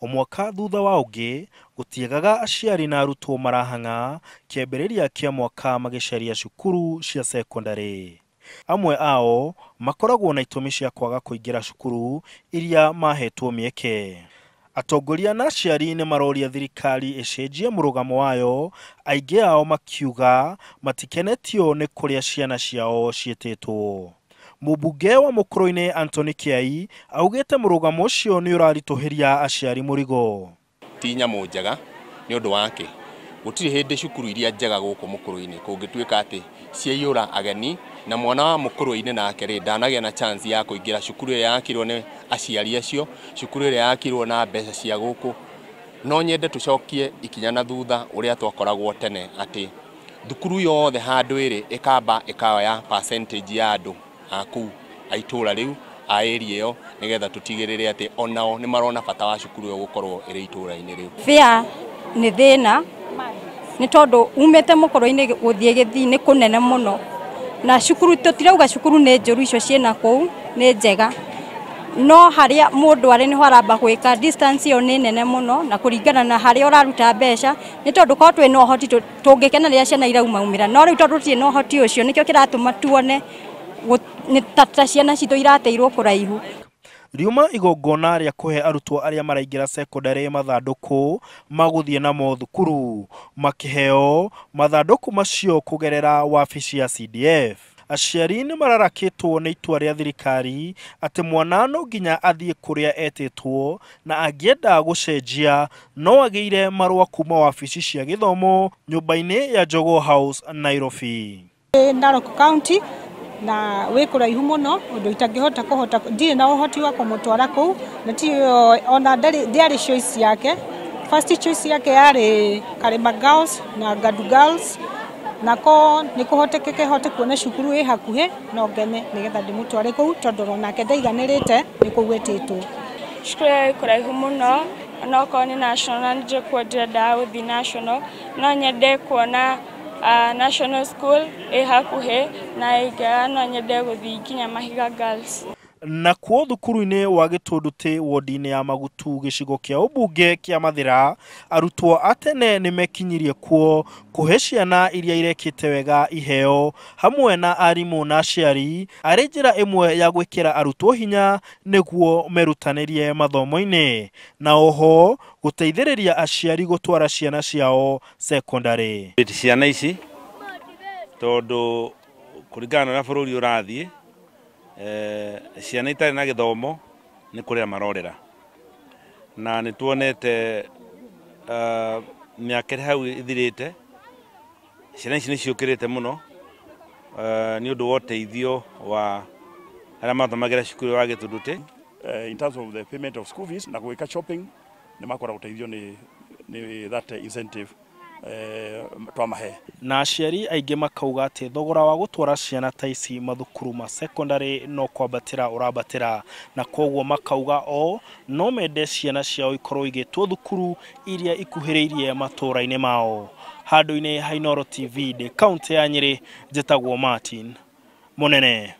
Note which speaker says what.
Speaker 1: Omwaka thutha wa ungi gutiegaga aciari na arutwo marahanga kiambiriria kia mwaka magicaria cukuru cia secondary. Amwe ao makoragwo na itumi cia kwaga kuingira cukuru iria mahetwo mieke. Atongoria na aciari ni maroria thirikari icenjie murugamo wayo, aingi ao makiuga matikenetio ni kuria ciana ciao cietĩtwo. Mubunge wa Mukurweini Anthony Kiai augite murugamo ucio ni urarituhiria aciari murigo.
Speaker 2: Ti nyamu njega ni undu wake gutiri hindi cukuru iria njega guku Mukurweini kungituika ati ciaiyura ageni na mwana wa Mukurweini nake ri ndanagia na chance ya kuingira cukuru ya yakirwo ni aciari acio, cukuru ria yakirwo na mbeca cia guku. No nyende tucokie ikinya na thutha uria twakoragwo tene ati thukuru yothe handu iri ikamba ikaoya percentage ya andu aku aitura riu a area yo nigetha tutigirire ati onao ni marona bata wa cukuru yo gukorwo iri itura-ini riu.
Speaker 3: Fia ni thina ni tondu umete Mukurweini guthie Githii ni kunene muno, na cukuru tutirauga cukuru ni njuru icio ciena kou ni njega, no haria mundu ari ni haramba gwika distance yo ni nene muno na kuringana na haria uraruta mbeca. Ni tondu ko twi no hoti tungikena ria ciana irauma umira, no riu tondu ti no hoti ucio nikio kiratuma tuone ni tata ciana citu irateirwo kuraihu.
Speaker 1: Riuma igongona ria kuhe arutwo aria maraingira secondary mathanduku maguthie namo thukuru, makiheo mathanduku macio kugerera wabici ya CDF. Aciari ni mararakitwo ni itua ria thirikari ati mwana no nginya athie kuria etĩtwo, na angienda gucenjia no ageire marua kuma wabici cia githomo nyumba-ini ya Jogoo House Nairobi.
Speaker 4: Narok County na wikuraihu muno undu itangihota ndire na uhoti wa kumutwara kou, na ti ona ndiari choice yake. First choice yake yari Karema Girls na Gadu Girls, nako nikuhotekeke hote kuona cukuru i hakuhe no ngene nigetha ndimutware kou tondu onake ndaiganirite nikuwetĩtwo.
Speaker 5: Cukuru ikuraihu muno no ko ni national nje kwenda uthi national no nyende kuona national school hakuhe na iga no nyende guthi kinya Mahiga Girls.
Speaker 1: Na kuo thukuru-ini wa Gitunduti wodi-ini ya Magutu gicigo kia ubunge kia Mathira, arutwo atene ni mekinyirie kuo kuhe ciana iria irekite wega iheo hamwe na arimu na aciari ari njira imwe ya gwikira arutwo hinya niguo merutanirie mathomo-ini, na oho guteithiriria aciari gutwara ciana ciao secondary.
Speaker 6: Ciana ici tondu kuringana na bururi urathie ciana itari na githomo ni kuria marorera, na ni tuonete miaka hau ithirite ciana ici ni ciukirite muno ni undu wa uteithio wa aria mathomagira cukuru wa Gitunduti.
Speaker 7: In terms of the payment of school fees na gwika shopping ni makora uteithio ni that incentive twamahe.
Speaker 1: Na aciari aingi makauga ati thogora wa gutwara ciana ta ici mathukuru ma secondary no kwambatira urabatira, na koguo makauga no mende ciana ciao ikorwo igitwo thukuru iria ikuhiriirie matura-ini mao. Handu-ini ha Inooro TV de county ya Nyeri, njitagwo Martin Munene.